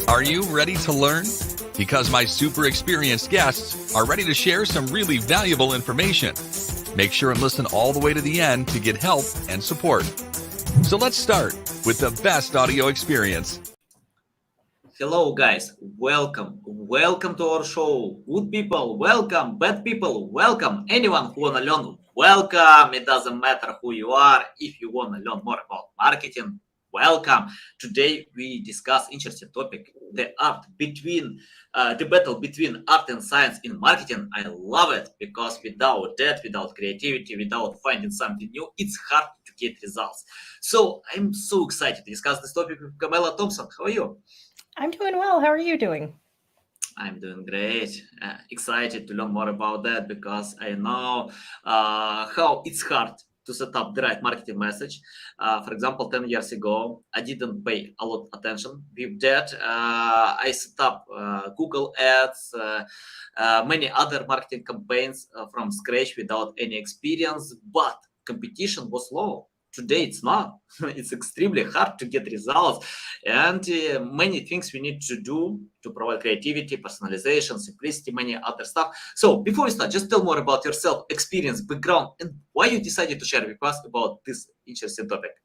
Are you ready to learn? Because my super experienced guests are ready to share some really valuable information. Make sure and listen all the way to the end to get help and support. So let's start with the best audio experience. Hello guys, welcome to our show. Good people, welcome. Bad people, welcome. Anyone who wanna learn, welcome. It doesn't matter who you are. If you wanna learn more about marketing, welcome. Today we discuss interesting topic: the battle between art and science in marketing. I love it because without that, without creativity, without finding something new, it's hard to get results. So I'm so excited to discuss this topic with Camela Thompson. How are you? I'm doing well. How are you doing? I'm doing great. Excited to learn more about that because I know how it's hard to set up the right marketing message. For example, 10 years ago, I didn't pay a lot of attention with that. I set up Google Ads, many other marketing campaigns from scratch without any experience, but competition was low. Today it's not. It's extremely hard to get results, and many things we need to do to provide creativity, personalization, simplicity, many other stuff. So before we start, just tell more about yourself, experience, background, and why you decided to share with us about this interesting topic.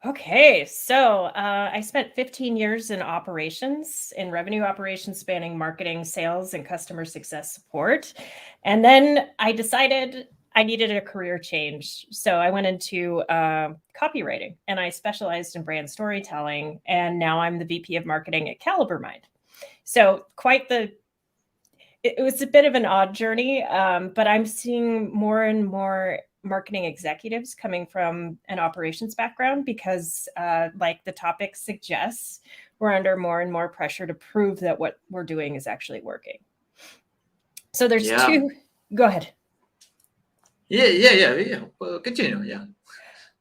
Okay, so I spent 15 years in operations, in revenue operations, spanning marketing, sales, and customer success support. And then I decided I needed a career change. So I went into copywriting, and I specialized in brand storytelling. And now I'm the VP of marketing at Caliber Mind. So it was a bit of an odd journey, but I'm seeing more and more marketing executives coming from an operations background because like the topic suggests, we're under more and more pressure to prove that what we're doing is actually working. So there's two, go ahead. Yeah. Continue, yeah.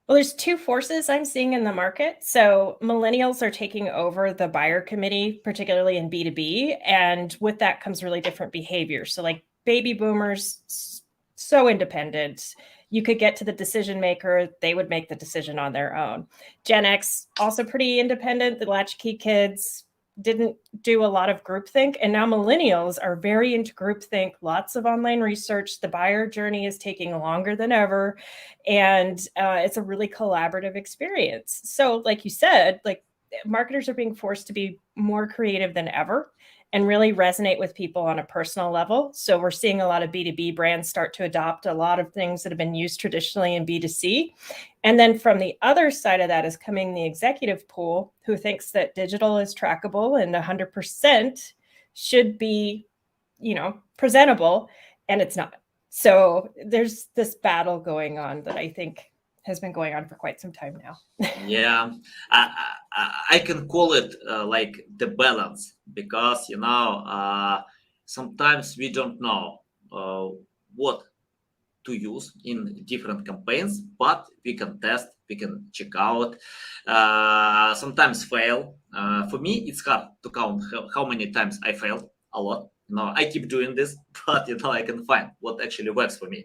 Well, there's two forces I'm seeing in the market. So millennials are taking over the buyer committee, particularly in B2B. And with that comes really different behavior. So like baby boomers, so independent. You could get to the decision maker, they would make the decision on their own. Gen X, also pretty independent. The latchkey kids didn't do a lot of groupthink. And now millennials are very into groupthink, lots of online research. The buyer journey is taking longer than ever. And it's a really collaborative experience. So like you said, like marketers are being forced to be more creative than ever and really resonate with people on a personal level. So we're seeing a lot of B2B brands start to adopt a lot of things that have been used traditionally in B2C. And then from the other side of that is coming the executive pool who thinks that digital is trackable and 100% should be, presentable, and it's not. So there's this battle going on that I think has been going on for quite some time now. Yeah, I can call it like the balance because sometimes we don't know what to use in different campaigns, but we can test, we can check out, sometimes fail. For me, it's hard to count how many times I failed. A lot. I keep doing this, but I can find what actually works for me.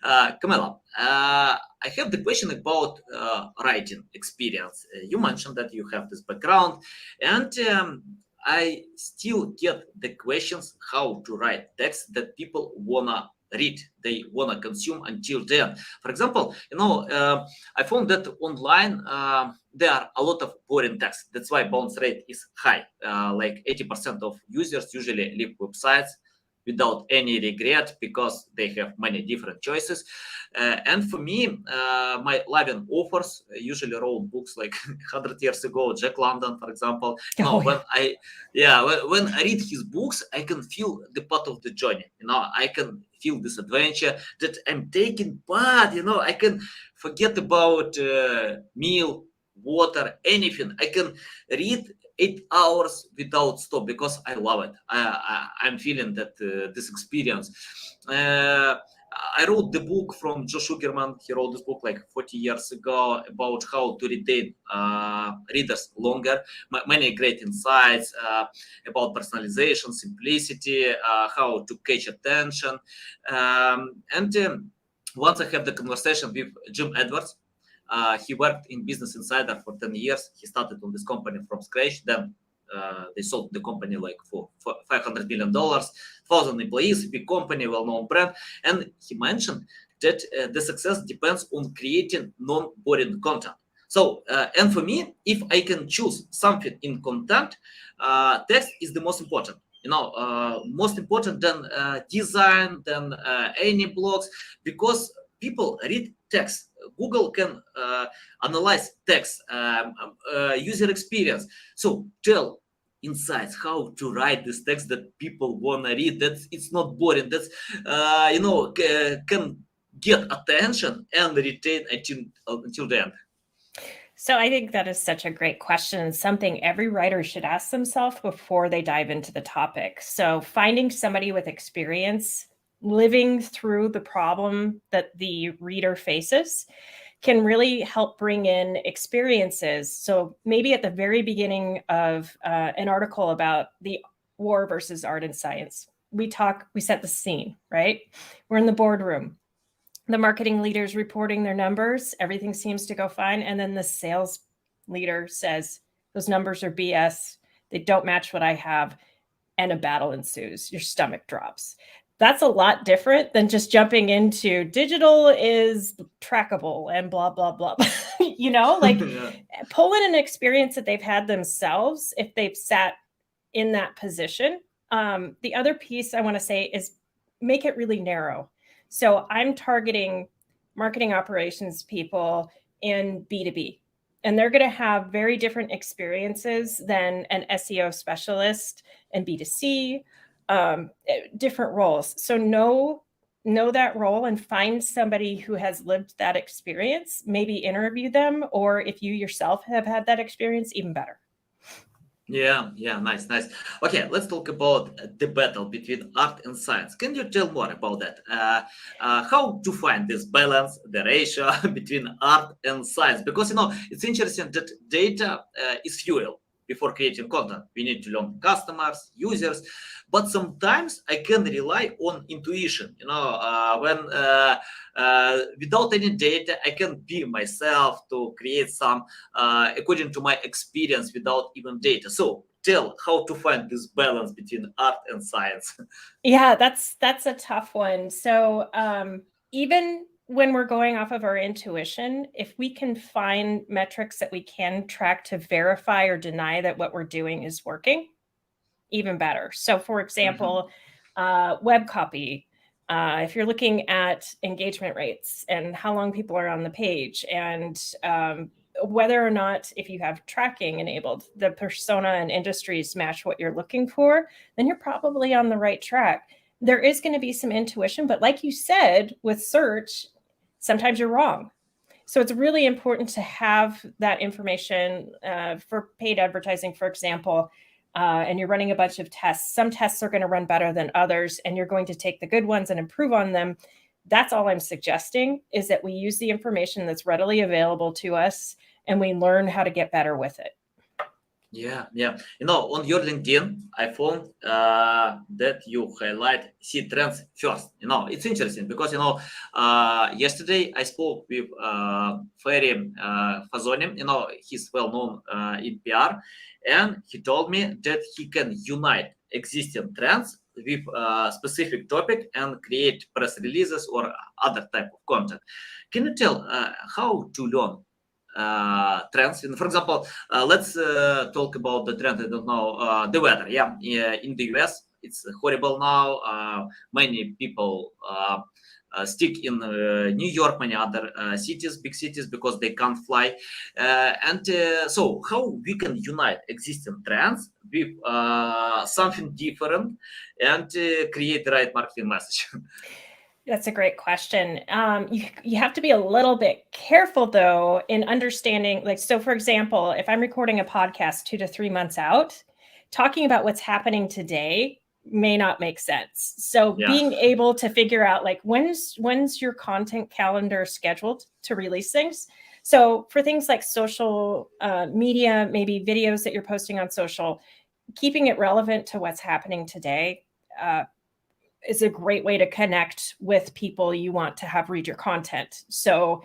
Camela, I have the question about writing experience. You mentioned that you have this background, and I still get the questions how to write text that people wanna read, they wanna consume until then. For example, I found that online there are a lot of boring text. That's why bounce rate is high. Like 80% of users usually leave websites without any regret because they have many different choices. And for me, my loving authors usually wrote books like 100 years ago, Jack London, for example. When I read his books, I can feel the part of the journey. I can feel this adventure that I'm taking, but I can forget about meal, water, anything. I can read 8 hours without stop because I love it. I'm feeling that this experience. I wrote the book from Joe Sugarman. He wrote this book like 40 years ago about how to retain readers longer. Many great insights about personalization, simplicity, how to catch attention. Once I have the conversation with Jim Edwards, he worked in Business Insider for 10 years. He started on this company from scratch. Then They sold the company like for $500 million, 1,000 employees, big company, well-known brand. And he mentioned that the success depends on creating non-boring content. So, and for me, if I can choose something in content, text is the most important. Most important than design, than any blogs, because people read text. Google can analyze text, user experience. So tell insights how to write this text that people wanna read. That's it's not boring. That's can get attention and retain until the end. So I think that is such a great question and something every writer should ask themselves before they dive into the topic. So finding somebody with experience living through the problem that the reader faces can really help bring in experiences. So maybe at the very beginning of an article about the war versus art and science, we set the scene, right? We're in the boardroom. The marketing leader's reporting their numbers. Everything seems to go fine. And then the sales leader says, those numbers are BS. They don't match what I have. And a battle ensues. Your stomach drops. That's a lot different than just jumping into digital is trackable and blah, blah, blah. Yeah. Pull in an experience that they've had themselves if they've sat in that position. The other piece I want to say is make it really narrow. So I'm targeting marketing operations people in B2B, and they're going to have very different experiences than an SEO specialist in B2C, different roles. So know that role and find somebody who has lived that experience, maybe interview them, or if you yourself have had that experience, even better. Yeah, nice. Okay, let's talk about the battle between art and science. Can you tell more about that? How to find this balance, the ratio between art and science? Because it's interesting that data is fuel before creating content. We need to learn customers, users, but sometimes I can rely on intuition. When without any data, I can be myself to create some according to my experience without even data. So tell how to find this balance between art and science. Yeah, that's a tough one. So even when we're going off of our intuition, if we can find metrics that we can track to verify or deny that what we're doing is working, even better. So for example, web copy, if you're looking at engagement rates and how long people are on the page, and whether or not, if you have tracking enabled, the persona and industries match what you're looking for, then you're probably on the right track. There is going to be some intuition, but like you said, with search, sometimes you're wrong. So it's really important to have that information for paid advertising, for example, and you're running a bunch of tests. Some tests are going to run better than others, and you're going to take the good ones and improve on them. That's all I'm suggesting, is that we use the information that's readily available to us and we learn how to get better with it. Yeah. On your LinkedIn, I found that you highlight see trends first. It's interesting because yesterday I spoke with Ferry Fazonim. He's well known in PR, and he told me that he can unite existing trends with a specific topic and create press releases or other type of content. Can you tell how to learn trends? For example, let's talk about the trend. I don't know, the weather. In the US, it's horrible now. Many people stick in New York, many other cities, big cities, because they can't fly. So how we can unite existing trends with something different and create the right marketing message? That's a great question. You have to be a little bit careful, though, in understanding, so for example, if I'm recording a podcast 2 to 3 months out, talking about what's happening today may not make sense. So being able to figure out when's your content calendar scheduled to release things. So for things like social media, maybe videos that you're posting on social, keeping it relevant to what's happening today is a great way to connect with people you want to have read your content. So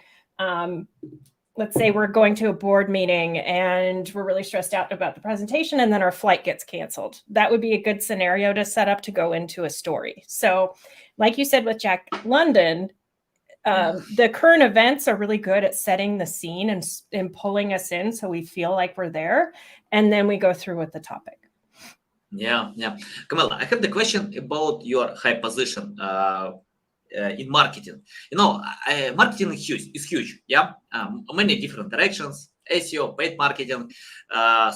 let's say we're going to a board meeting and we're really stressed out about the presentation and then our flight gets canceled. That would be a good scenario to set up to go into a story. So like you said with Jack London, the current events are really good at setting the scene and pulling us in so we feel like we're there. And then we go through with the topic. Yeah. Camela, I have the question about your high position in marketing. Marketing is huge. Yeah, many different directions: SEO, paid marketing,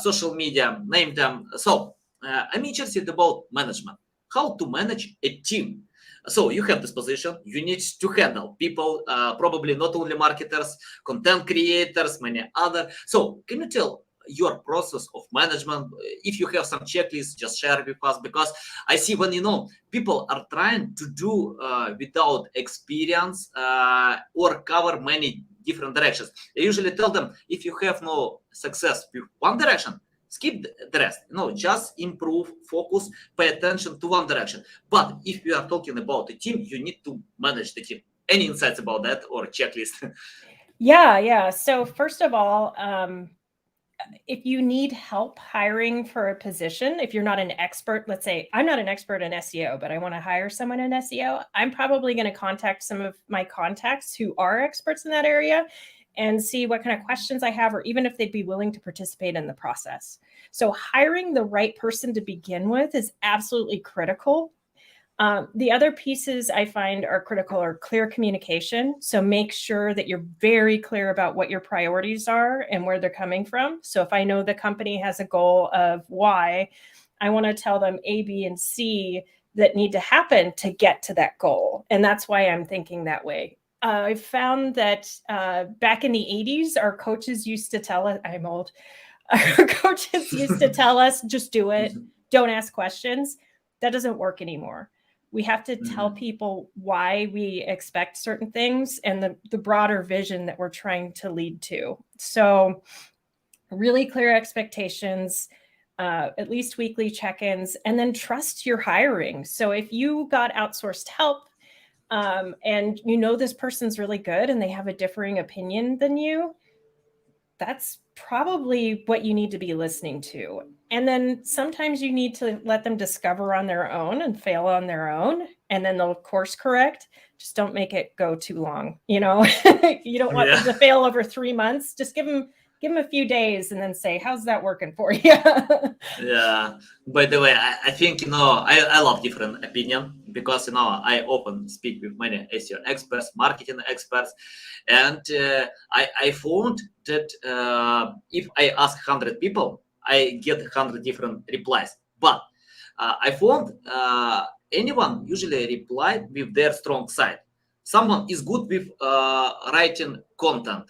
social media, name them. So I'm interested about management. How to manage a team? So you have this position. You need to handle people, probably not only marketers, content creators, many other. So can you tell your process of management? If you have some checklists, just share with us, because I see when people are trying to do without experience or cover many different directions. I usually tell them, if you have no success with one direction, skip the rest. Just improve, focus, pay attention to one direction. But if we are talking about a team, you need to manage the team. Any insights about that or checklist? Yeah. So first of all, if you need help hiring for a position, if you're not an expert, let's say I'm not an expert in SEO, but I want to hire someone in SEO, I'm probably going to contact some of my contacts who are experts in that area and see what kind of questions I have, or even if they'd be willing to participate in the process. So hiring the right person to begin with is absolutely critical. The other pieces I find are critical are clear communication. So make sure that you're very clear about what your priorities are and where they're coming from. So if I know the company has a goal of Y, I want to tell them A, B, and C that need to happen to get to that goal. And that's why I'm thinking that way. I found that back in the 80s, our coaches used to tell us, I'm old, our coaches used to tell us, just do it, don't ask questions. That doesn't work anymore. We have to tell people why we expect certain things and the broader vision that we're trying to lead to. So really clear expectations, at least weekly check-ins, and then trust your hiring. So if you got outsourced help and this person's really good and they have a differing opinion than you, that's probably what you need to be listening to. And then sometimes you need to let them discover on their own and fail on their own, and then they'll course correct. Just don't make it go too long. You don't want them to fail over 3 months. Just give them a few days and then say, how's that working for you? Yeah. By the way, I think, I love different opinion, because, I often speak with many SEO experts, marketing experts, and I found that if I ask 100 people, I get 100 different replies. But I found anyone usually replied with their strong side. Someone is good with writing content,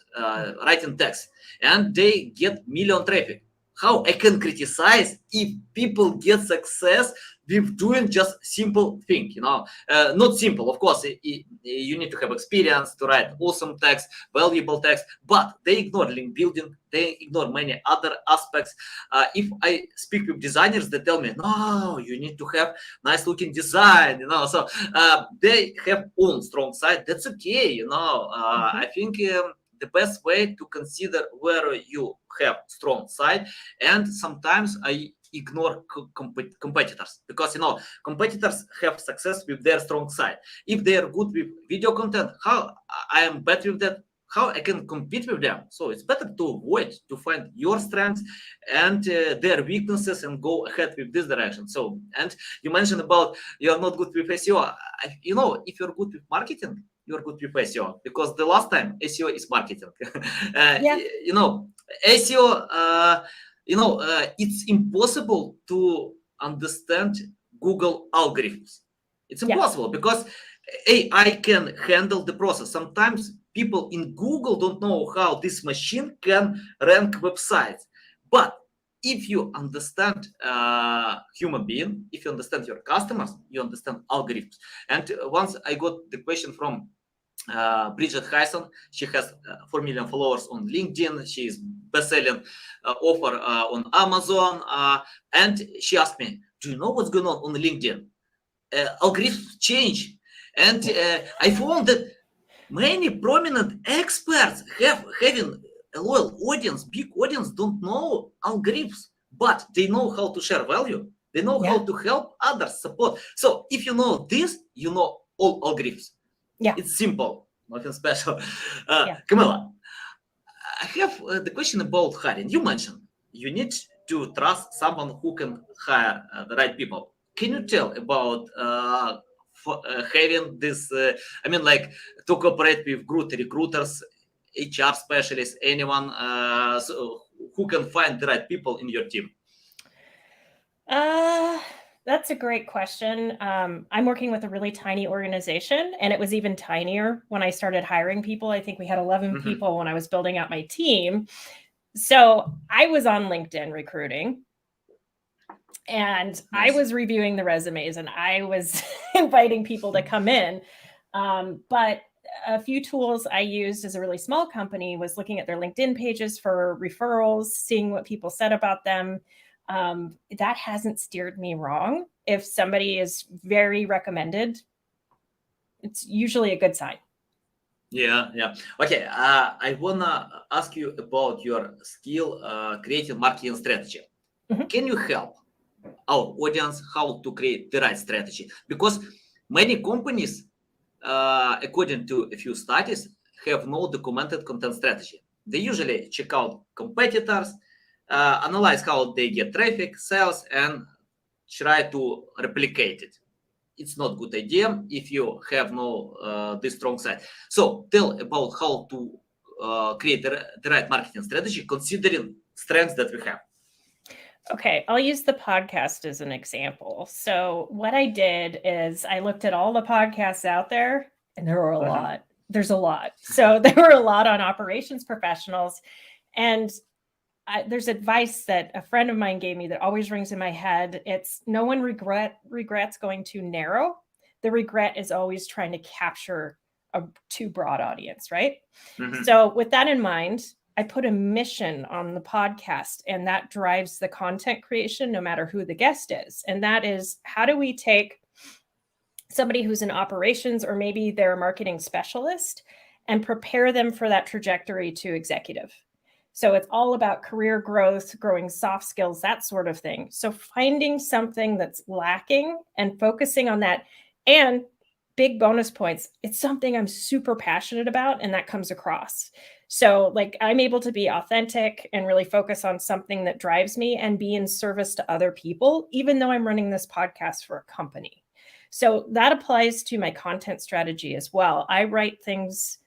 writing text, and they get million traffic. How I can criticize if people get success with doing just simple thing? Not simple, of course. You need to have experience to write awesome text, valuable text, but they ignore link building. They ignore many other aspects. If I speak with designers, they tell me, no, you need to have nice looking design. So they have own strong side. That's okay. I think the best way to consider where you have strong side, and sometimes I ignore competitors, because competitors have success with their strong side. If they are good with video content, how I am better with that, how I can compete with them. So it's better to avoid, to find your strengths and their weaknesses and go ahead with this direction. So, and you mentioned about you're not good with SEO. If you're good with marketing, you're good with SEO, because the last time SEO is marketing. SEO, it's impossible to understand Google algorithms. It's impossible because AI can handle the process. Sometimes people in Google don't know how this machine can rank websites. But if you understand human being, if you understand your customers, you understand algorithms. And once I got the question from Bridget Hyson. She has 4 million followers on LinkedIn. She is best-selling author on Amazon. And she asked me, do you know what's going on LinkedIn? Algorithms change. And I found that many prominent experts having a loyal audience, big audience don't know algorithms, but they know how to share value. They know how to help others, support. So if you know this, you know all algorithms. Yeah. It's simple, nothing special. Camela, I have the question about hiring. You mentioned you need to trust someone who can hire the right people. Can you tell about having this, like to cooperate with good recruiters, HR specialists, anyone who can find the right people in your team? That's a great question. I'm working with a really tiny organization, and it was even tinier when I started hiring people. I think we had 11 people when I was building out my team. So I was on LinkedIn recruiting, and I was reviewing the resumes, and I was inviting people to come in. But a few tools I used as a really small company was looking at their LinkedIn pages for referrals, seeing what people said about them. That hasn't steered me wrong. If somebody is very recommended, it's usually a good sign. Yeah. Okay, I wanna ask you about your skill creating marketing strategy. Can you help our audience how to create the right strategy? Because many companies, according to a few studies, have no documented content strategy. They usually check out competitors, analyze how they get traffic, sales, and try to replicate it. It's not a good idea if you have no this strong side. So tell about how to create the right marketing strategy considering strengths that we have. Okay, I'll use the podcast as an example. So what I did is I looked at all the podcasts out there, and there were a lot. There's a lot. So there were a lot on operations professionals. And there's advice that a friend of mine gave me that always rings in my head. It's no one regrets going too narrow. The regret is always trying to capture a too broad audience, right? So with that in mind, I put a mission on the podcast, and that drives the content creation no matter who the guest is. And that is, how do we take somebody who's in operations, or maybe they're a marketing specialist, and prepare them for that trajectory to executive? So it's all about career growth, growing soft skills, that sort of thing. So finding something that's lacking and focusing on that. And big bonus points, it's something I'm super passionate about, and that comes across. So like I'm able to be authentic and really focus on something that drives me and be in service to other people, even though I'm running this podcast for a company. So that applies to my content strategy as well. I write things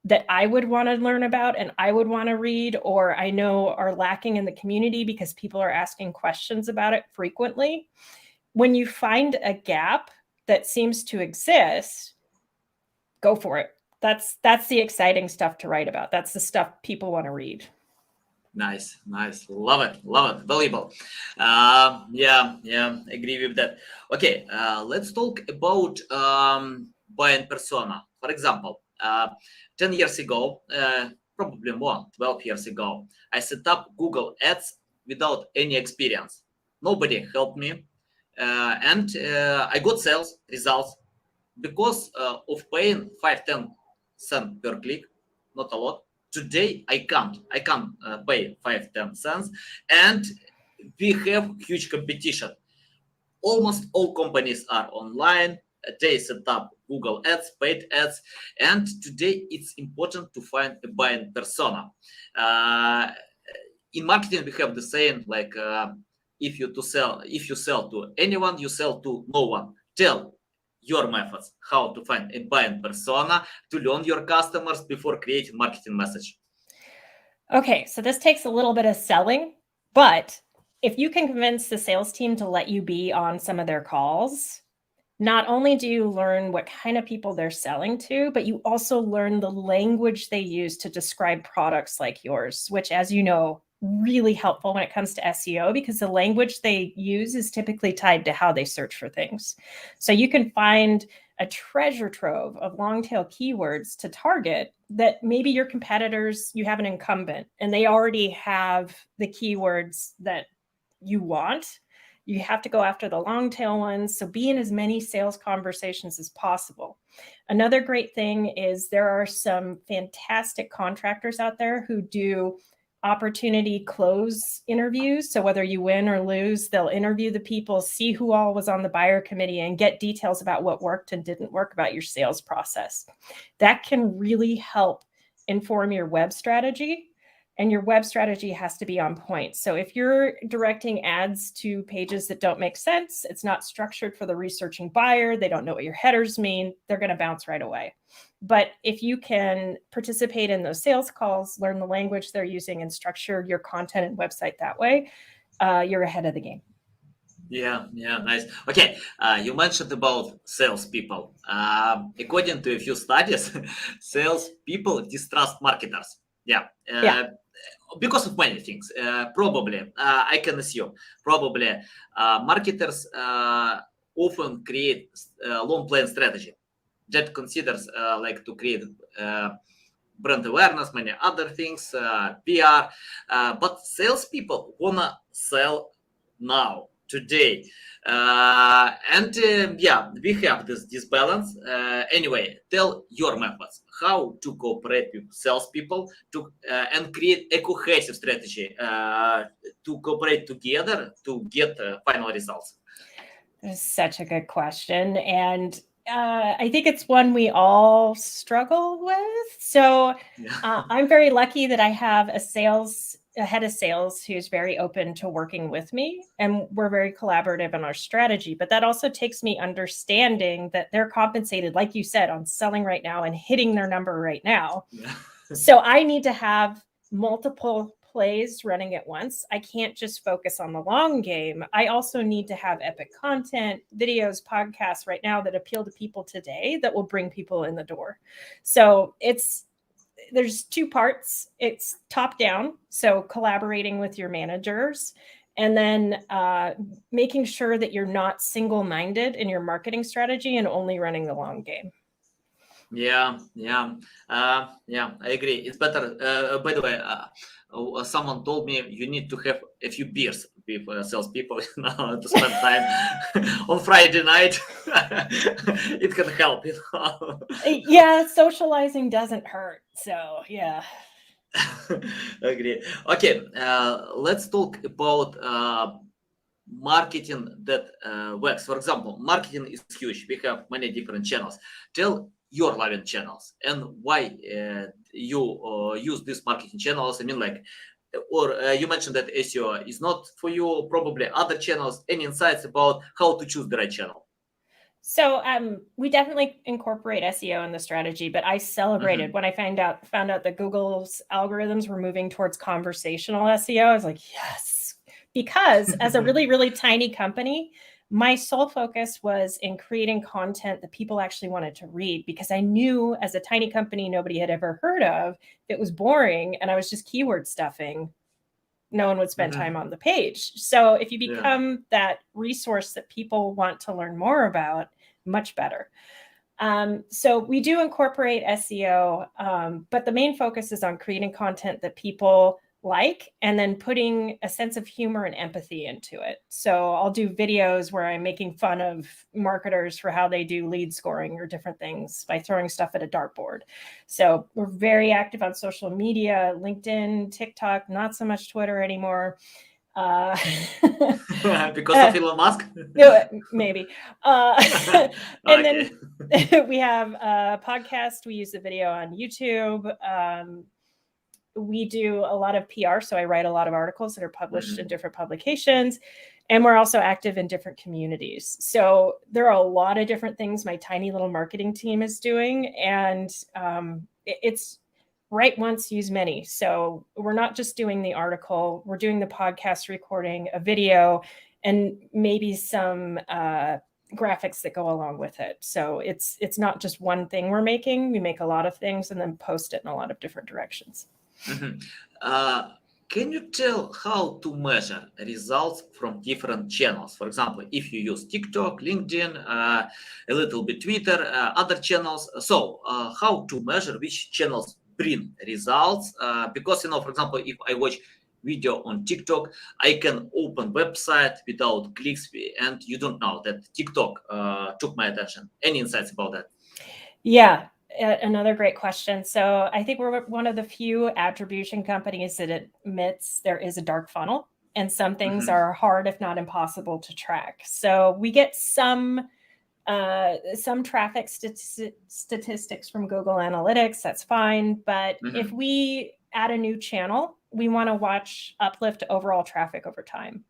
that I would want to learn about and I would want to read, or I know are lacking in the community because people are asking questions about it frequently. When you find a gap that seems to exist, go for it. That's the exciting stuff to write about. That's the stuff people want to read. Nice. Love it. Valuable. Agree with that. Okay, let's talk about buying persona. For example, 10 years ago, probably more, 12 years ago, I set up Google Ads without any experience. Nobody helped me. And I got sales results because of paying 5-10 cents per click, not a lot. Today I can't pay 5-10 cents, and we have huge competition. Almost all companies are online. They set up Google Ads, paid ads, and today it's important to find a buying persona. In marketing, we have the saying like, if you sell to anyone, you sell to no one. Tell your methods how to find a buying persona to learn your customers before creating marketing message. Okay, so this takes a little bit of selling, but if you can convince the sales team to let you be on some of their calls, not only do you learn what kind of people they're selling to, but you also learn the language they use to describe products like yours, which, as you know, really helpful when it comes to SEO, because the language they use is typically tied to how they search for things. So you can find a treasure trove of long tail keywords to target that maybe your competitors, you have an incumbent and they already have the keywords that you want. You have to go after the long tail ones. So be in as many sales conversations as possible. Another great thing is there are some fantastic contractors out there who do opportunity close interviews. So whether you win or lose, they'll interview the people, see who all was on the buyer committee, and get details about what worked and didn't work about your sales process. That can really help inform your web strategy. And your web strategy has to be on point. So if you're directing ads to pages that don't make sense, it's not structured for the researching buyer, they don't know what your headers mean, they're going to bounce right away. But if you can participate in those sales calls, learn the language they're using, and structure your content and website that way, you're ahead of the game. Yeah, nice. Okay, you mentioned about salespeople. According to a few studies, salespeople distrust marketers. Yeah. Because of many things. Probably, I can assume, probably marketers often create long plan strategy that considers like to create brand awareness, many other things, PR, but salespeople wanna sell now, today, and we have this balance. Anyway, tell your methods how to cooperate with salespeople to and create a cohesive strategy to cooperate together to get final results. That's such a good question, and I think it's one we all struggle with. So I'm very lucky that I have a head of sales who's very open to working with me, and we're very collaborative in our strategy. But that also takes me understanding that they're compensated, like you said, on selling right now and hitting their number right now. So I need to have multiple plays running at once. I can't just focus on the long game. I also need to have epic content, videos, podcasts right now that appeal to people today that will bring people in the door. So there's two parts. It's top down, so collaborating with your managers, and then making sure that you're not single-minded in your marketing strategy and only running the long game. I agree. It's better. By the way, someone told me you need to have a few beers with salespeople to spend time on Friday night. It can help, Yeah, socializing doesn't hurt. So yeah. Agree. Okay, let's talk about marketing that works. For example, marketing is huge. We have many different channels. Tell your loving channels and why you use these marketing channels. I mean, like, or you mentioned that SEO is not for you, probably other channels. Any insights about how to choose the right channel? So we definitely incorporate SEO in the strategy, but I celebrated when I found out that Google's algorithms were moving towards conversational SEO. I was like, yes, because as a really, really tiny company, my sole focus was in creating content that people actually wanted to read, because I knew as a tiny company nobody had ever heard of, it was boring and I was just keyword stuffing, no one would spend time on the page. So if you become that resource that people want to learn more about, much better. So we do incorporate SEO, but the main focus is on creating content that people like, and then putting a sense of humor and empathy into it. So I'll do videos where I'm making fun of marketers for how they do lead scoring or different things by throwing stuff at a dartboard. So we're very active on social media, LinkedIn, TikTok, not so much Twitter anymore. Because of Elon Musk? Maybe. And then we have a podcast. We use the video on YouTube. We do a lot of PR. So I write a lot of articles that are published in different publications. And we're also active in different communities. So there are a lot of different things my tiny little marketing team is doing. And it's write once, use many. So we're not just doing the article, we're doing the podcast recording, a video, and maybe some graphics that go along with it. So it's not just one thing we're making. We make a lot of things and then post it in a lot of different directions. Can you tell how to measure results from different channels? For example, if you use TikTok, LinkedIn, a little bit Twitter, other channels. So how to measure which channels bring results? Because, for example, if I watch video on TikTok, I can open website without clicks, and you don't know that TikTok took my attention. Any insights about that? Yeah, another great question. So I think we're one of the few attribution companies that admits there is a dark funnel, and some things are hard, if not impossible, to track. So we get some traffic statistics from Google Analytics. That's fine. But if we add a new channel, we want to watch uplift overall traffic over time.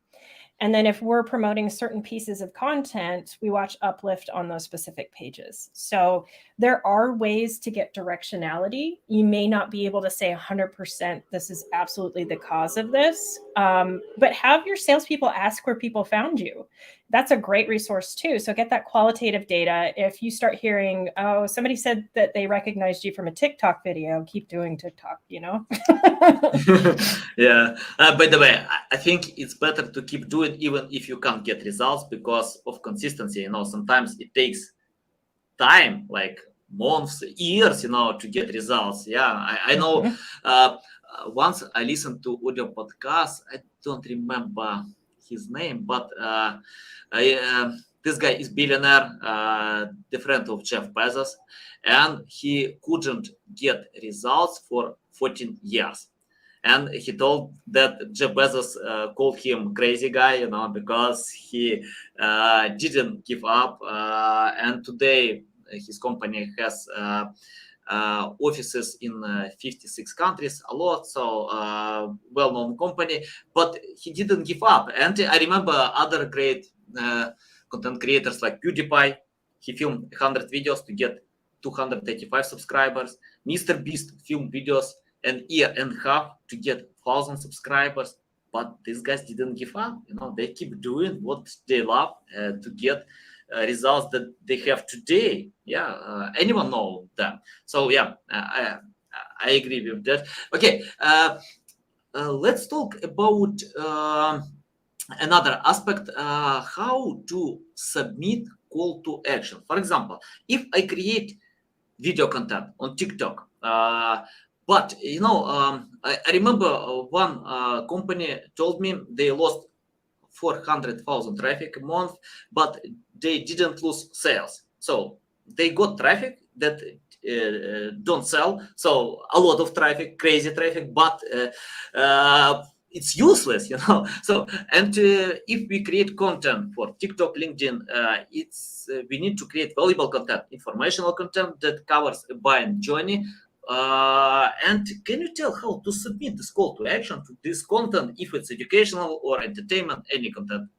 And then if we're promoting certain pieces of content, we watch uplift on those specific pages. So there are ways to get directionality. You may not be able to say 100% this is absolutely the cause of this, but have your salespeople ask where people found you. That's a great resource too. So get that qualitative data. If you start hearing, oh, somebody said that they recognized you from a TikTok video, keep doing TikTok, you know? Yeah. By the way, I think it's better to keep doing even if you can't get results because of consistency. You know, sometimes it takes time, like months, years, you know, to get results. Yeah, I know. Once I listened to audio podcast. I don't remember his name, but this guy is billionaire, the friend of Jeff Bezos, and he couldn't get results for 14 years. And he told that Jeff Bezos called him crazy guy, you know, because he didn't give up. And today his company has offices in 56 countries, a lot, so well-known company, but he didn't give up. And I remember other great content creators like PewDiePie. He filmed 100 videos to get 285 subscribers. Mr. Beast filmed videos an year and a half to get 1,000 subscribers, but these guys didn't give up. You know, they keep doing what they love to get results that they have today. Yeah, anyone know that? So yeah, I agree with that. Okay, let's talk about another aspect: how to submit call to action. For example, if I create video content on TikTok, but you know, I remember one company told me they lost 400,000 traffic a month, but they didn't lose sales. So they got traffic that don't sell. So a lot of traffic, crazy traffic, but it's useless, you know. So and if we create content for TikTok, LinkedIn, we need to create valuable content, informational content that covers a buying journey. And can you tell how to submit this call to action to this content, if it's educational or entertainment, any content?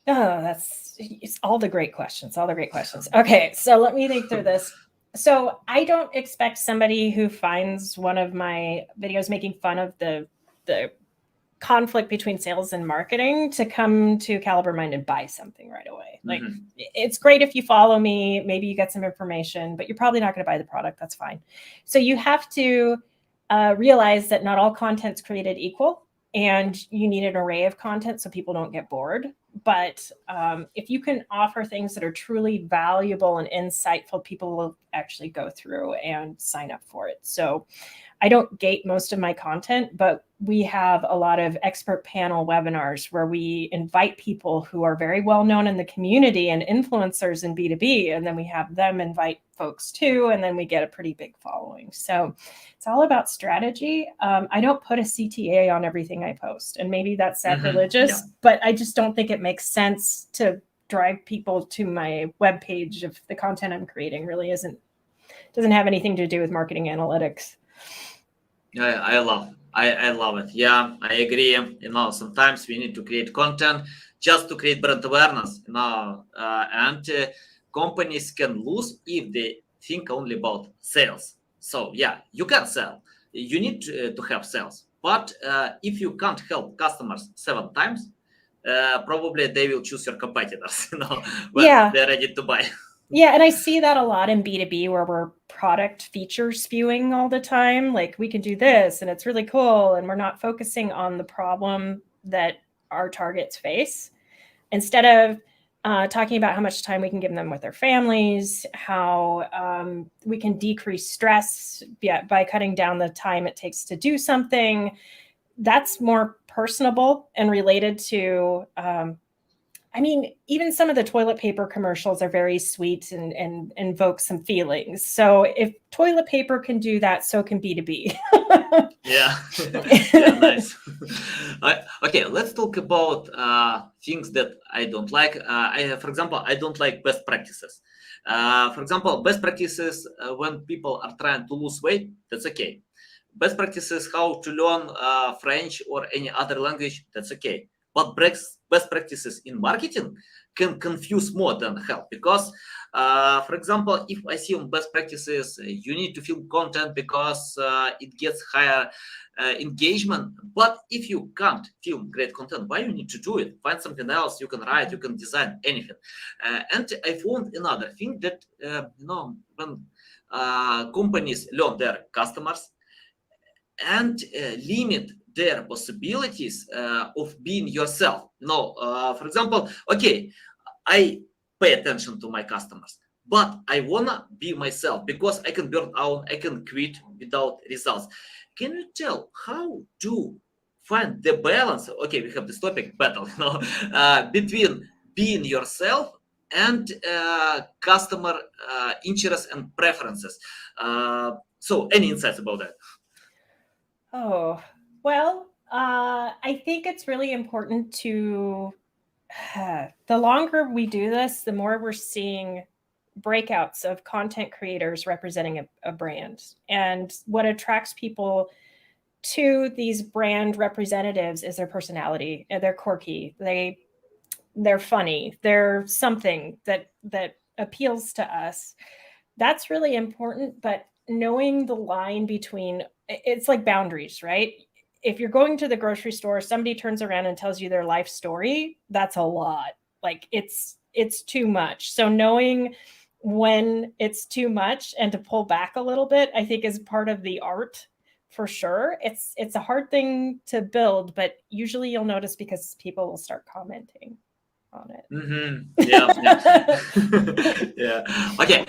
Oh, it's all the great questions. Okay, so let me think through this. So I don't expect somebody who finds one of my videos making fun of the conflict between sales and marketing to come to Caliber Mind and buy something right away. Like, it's great if you follow me, maybe you get some information, but you're probably not going to buy the product. That's fine. So you have to realize that not all content's created equal, and you need an array of content so people don't get bored. But if you can offer things that are truly valuable and insightful, people will actually go through and sign up for it. So I don't gate most of my content, but we have a lot of expert panel webinars where we invite people who are very well known in the community and influencers in B2B, and then we have them invite folks too, and then we get a pretty big following. So it's all about strategy. I don't put a CTA on everything I post, and maybe that's sacrilegious, but I just don't think it makes sense to drive people to my webpage if the content I'm creating really doesn't have anything to do with marketing analytics. I love it. Yeah, I agree. You know, sometimes we need to create content just to create brand awareness, you know, and companies can lose if they think only about sales. So yeah, you can sell. You need to have sales. But if you can't help customers 7 times, probably they will choose your competitors, you know, when they're ready to buy. Yeah, and I see that a lot in B2B where we're product feature spewing all the time. Like, we can do this and it's really cool, and we're not focusing on the problem that our targets face. Instead of talking about how much time we can give them with their families, how we can decrease stress by cutting down the time it takes to do something, that's more personable and related to, I mean, even some of the toilet paper commercials are very sweet and invoke some feelings. So if toilet paper can do that, so can B2B. Yeah, yeah, nice. Okay, let's talk about things that I don't like. For example, I don't like best practices. For example, best practices when people are trying to lose weight, that's okay. Best practices how to learn French or any other language, that's okay. But best practices in marketing can confuse more than help, because for example, if I see on best practices, you need to film content because it gets higher engagement. But if you can't film great content, why you need to do it? Find something else. You can write, you can design, anything. And I found another thing that when companies learn their customers and limit their possibilities of being yourself. For example, okay, I pay attention to my customers, but I wanna be myself because I can burn out, I can quit without results. Can you tell how to find the balance? Okay, we have this topic battle, between being yourself and customer interests and preferences. So, any insights about that? Oh, well, I think it's really important to, the longer we do this, the more we're seeing breakouts of content creators representing a brand. And what attracts people to these brand representatives is their personality. They're quirky. They're funny. They're something that appeals to us. That's really important, but knowing the line between, it's like boundaries, right? If you're going to the grocery store, somebody turns around and tells you their life story, that's a lot. Like it's too much. So knowing when it's too much and to pull back a little bit, I think is part of the art for sure. It's a hard thing to build, but usually you'll notice because people will start commenting on it. Yeah, yeah. Okay.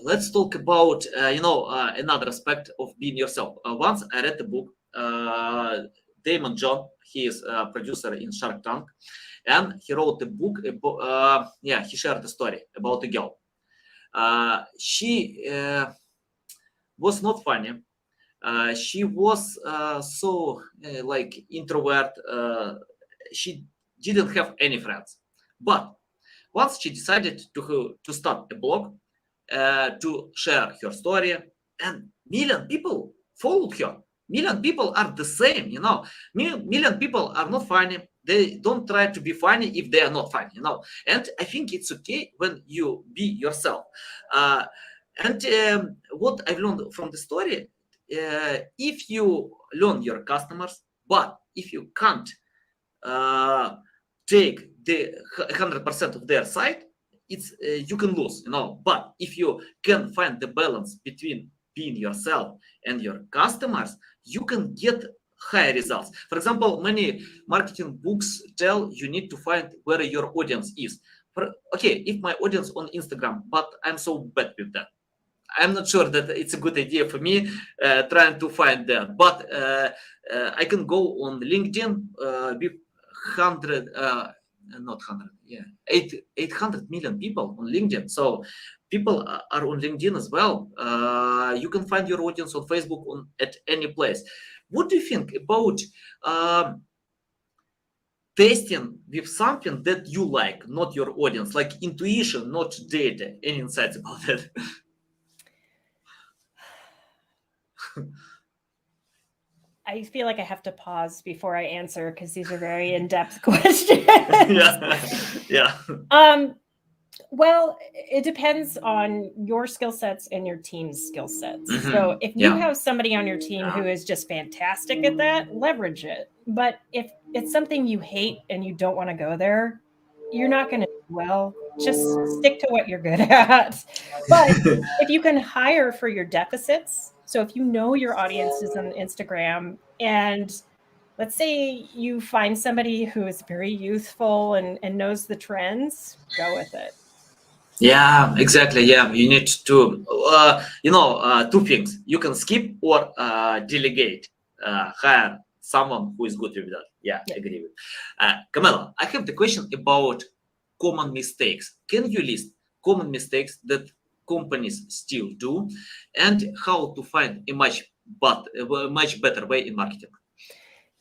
Let's talk about another aspect of being yourself. Once I read the book, Damon John, he is a producer in Shark Tank, and he wrote a book about, he shared a story about a girl. She was not funny. She was so like introvert. She didn't have any friends. But once she decided to start a blog, to share her story, and million people followed her. Million people are the same, million people are not funny. They don't try to be funny if they are not funny, and I think it's okay when you be yourself. And what I've learned from the story, if you learn your customers, but if you can't take the 100% of their side, it's you can lose, But if you can find the balance between being yourself and your customers, you can get higher results. For example, many marketing books tell you need to find where your audience is. Okay, if my audience on Instagram, but I'm so bad with that, I'm not sure that it's a good idea for me trying to find that. But I can go on LinkedIn with 800 million people on LinkedIn. So people are on LinkedIn as well. You can find your audience on Facebook, at any place. What do you think about testing with something that you like, not your audience, like intuition, not data? Any insights about that? I feel like I have to pause before I answer because these are very in-depth questions. Yeah. Well, it depends on your skill sets and your team's skill sets. So if you have somebody on your team who is just fantastic at that, leverage it. But if it's something you hate and you don't want to go there, you're not going to do well. Just stick to what you're good at. But if you can hire for your deficits, so if you know your audience is on Instagram and let's say you find somebody who is very youthful and knows the trends, go with it. Yeah, exactly. Yeah, you need to, two things. You can skip or delegate. hire someone who is good with that. Yeah, Yeah. agree with. Camela, I have the question about common mistakes. Can you list common mistakes that companies still do, and how to find a much better way in marketing?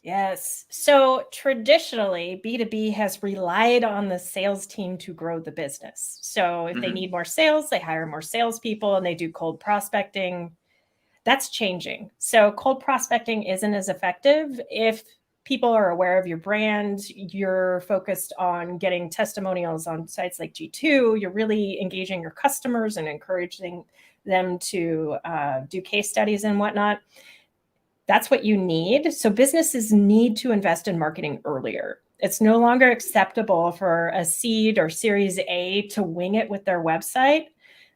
Yes. So traditionally, B2B has relied on the sales team to grow the business. So if they need more sales, they hire more salespeople and they do cold prospecting. That's changing. So cold prospecting isn't as effective if people are aware of your brand, you're focused on getting testimonials on sites like G2, you're really engaging your customers and encouraging them to do case studies and whatnot. That's what you need. So businesses need to invest in marketing earlier. It's no longer acceptable for a seed or series A to wing it with their website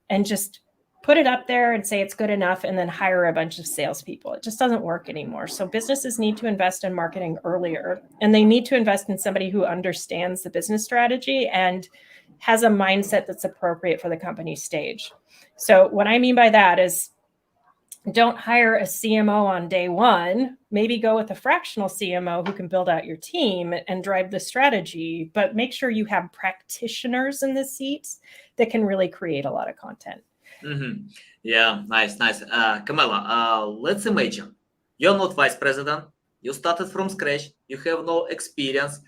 and just put it up there and say it's good enough and then hire a bunch of salespeople. It just doesn't work anymore. So businesses need to invest in marketing earlier, and they need to invest in somebody who understands the business strategy and has a mindset that's appropriate for the company stage. So what I mean by that is, don't hire a CMO on day one. Maybe go with a fractional CMO who can build out your team and drive the strategy, but make sure you have practitioners in the seats that can really create a lot of content. Yeah, nice. Camela, let's imagine you're not vice president. You started from scratch. You have no experience.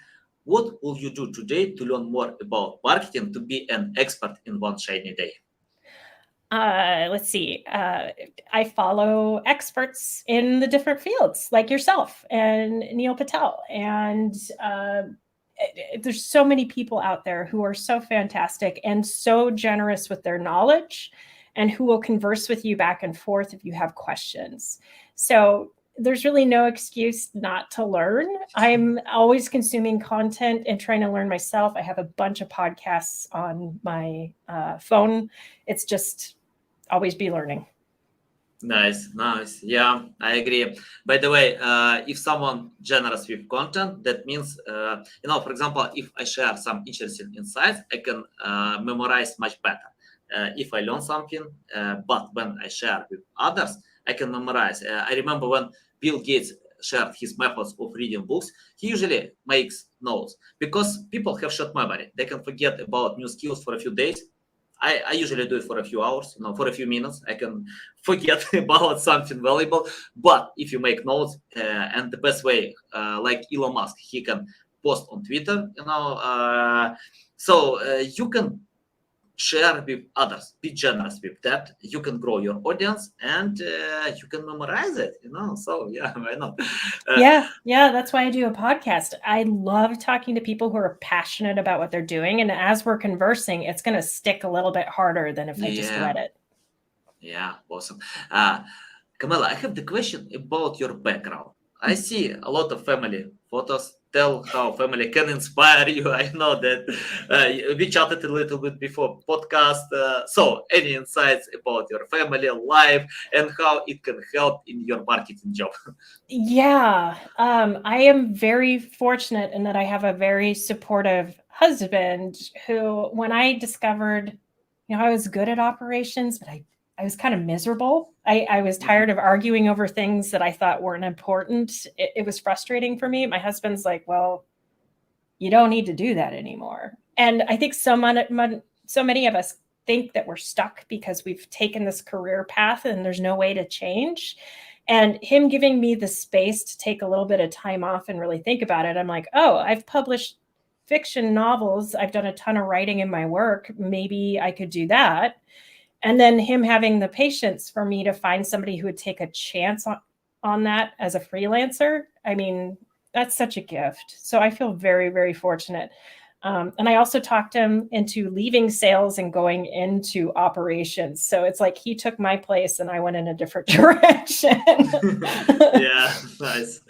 What will you do today to learn more about marketing to be an expert in one shiny day? Let's see. I follow experts in the different fields, like yourself and Neil Patel. And there's so many people out there who are so fantastic and so generous with their knowledge, and who will converse with you back and forth if you have questions. So there's really no excuse not to learn. I'm always consuming content and trying to learn myself. I have a bunch of podcasts on my phone. It's just always be learning. Nice. Yeah, I agree. By the way, if someone generous with content, that means, for example, if I share some interesting insights, I can memorize much better. If I learn something, but when I share with others, I can memorize. I remember when Bill Gates shared his methods of reading books, he usually makes notes because people have short memory. They can forget about new skills for a few days. I usually do it for a few hours, for a few minutes. I can forget about something valuable. But if you make notes, and the best way, like Elon Musk, he can post on Twitter, so you can share with others, be generous with that. You can grow your audience and you can memorize it, So yeah, why not? Yeah, that's why I do a podcast. I love talking to people who are passionate about what they're doing. And as we're conversing, it's going to stick a little bit harder than if I just read it. Yeah, awesome. Camela, I have the question about your background. I see a lot of family photos. Tell how family can inspire you. I know that we chatted a little bit before podcast. So any insights about your family life and how it can help in your marketing job? Yeah, I am very fortunate in that I have a very supportive husband who, when I discovered, I was good at operations, but I was kind of miserable. I was tired of arguing over things that I thought weren't important. It was frustrating for me. My husband's like, well, you don't need to do that anymore. And I think so many of us think that we're stuck because we've taken this career path and there's no way to change. And him giving me the space to take a little bit of time off and really think about it, I'm like, oh, I've published fiction novels. I've done a ton of writing in my work. Maybe I could do that. And then him having the patience for me to find somebody who would take a chance on that as a freelancer. I mean, that's such a gift. So I feel very, very fortunate. And I also talked him into leaving sales and going into operations. So it's like he took my place and I went in a different direction. Yeah, nice.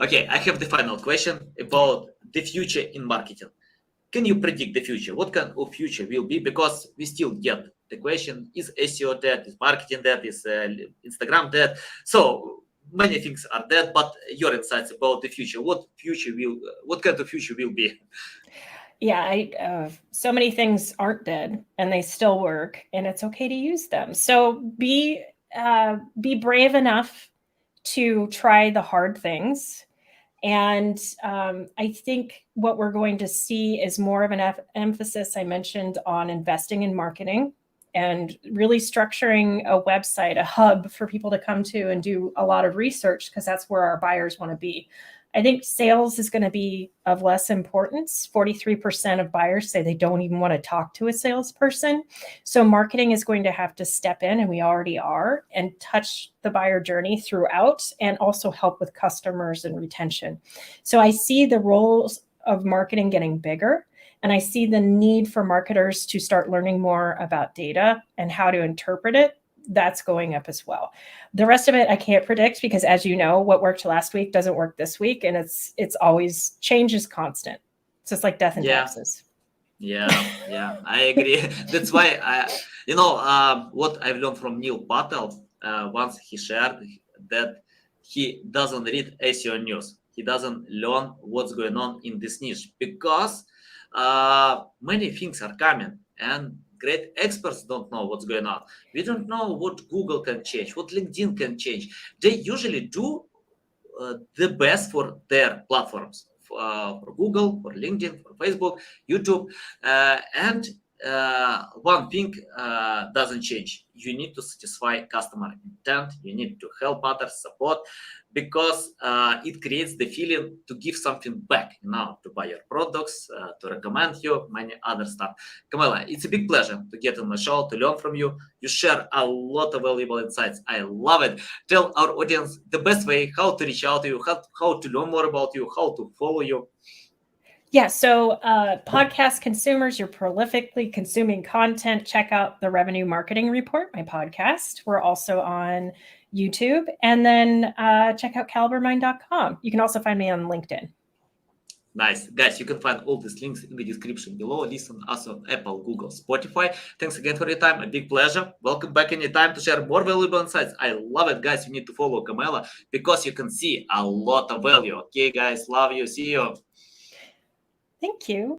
Okay, I have the final question about the future in marketing. Can you predict the future? What kind of future will be? Because we still get the question, is SEO dead? Is marketing dead? Is Instagram dead? So many things are dead, but your insights about the future. What kind of future will be? Yeah, so many things aren't dead and they still work, and it's okay to use them. So be brave enough to try the hard things. And I think what we're going to see is more of an emphasis, I mentioned, on investing in marketing and really structuring a website, a hub for people to come to and do a lot of research, because that's where our buyers want to be. I think sales is going to be of less importance. 43% of buyers say they don't even want to talk to a salesperson. So marketing is going to have to step in, and we already are, and touch the buyer journey throughout, and also help with customers and retention. So I see the roles of marketing getting bigger, and I see the need for marketers to start learning more about data and how to interpret it. That's going up as well. The rest of it I can't predict, because as you know, what worked last week doesn't work this week, and it's always, change is constant. So it's like death and taxes. Yeah, I agree. That's why what I've learned from Neil Patel, once he shared that he doesn't read SEO news. He doesn't learn what's going on in this niche, because many things are coming, and great experts don't know what's going on. We don't know what Google can change, what LinkedIn can change. They usually do the best for their platforms, for Google, for LinkedIn, for Facebook, YouTube, and one thing doesn't change. You need to satisfy customer intent. You need to help others, support, because it creates the feeling to give something back, to buy your products, to recommend you, many other stuff. Camela, it's a big pleasure to get on my show, to learn from you. You share a lot of valuable insights. I love it. Tell our audience the best way, how to reach out to you, how to learn more about you, how to follow you. Yeah, so podcast consumers, you're prolifically consuming content. Check out the Revenue Marketing Report, my podcast. We're also on YouTube. And then check out calibermind.com. You can also find me on LinkedIn. Nice. Guys, you can find all these links in the description below. Listen us on Apple, Google, Spotify. Thanks again for your time. A big pleasure. Welcome back anytime to share more valuable insights. I love it, guys. You need to follow Camela, because you can see a lot of value. Okay, guys. Love you. See you. Thank you.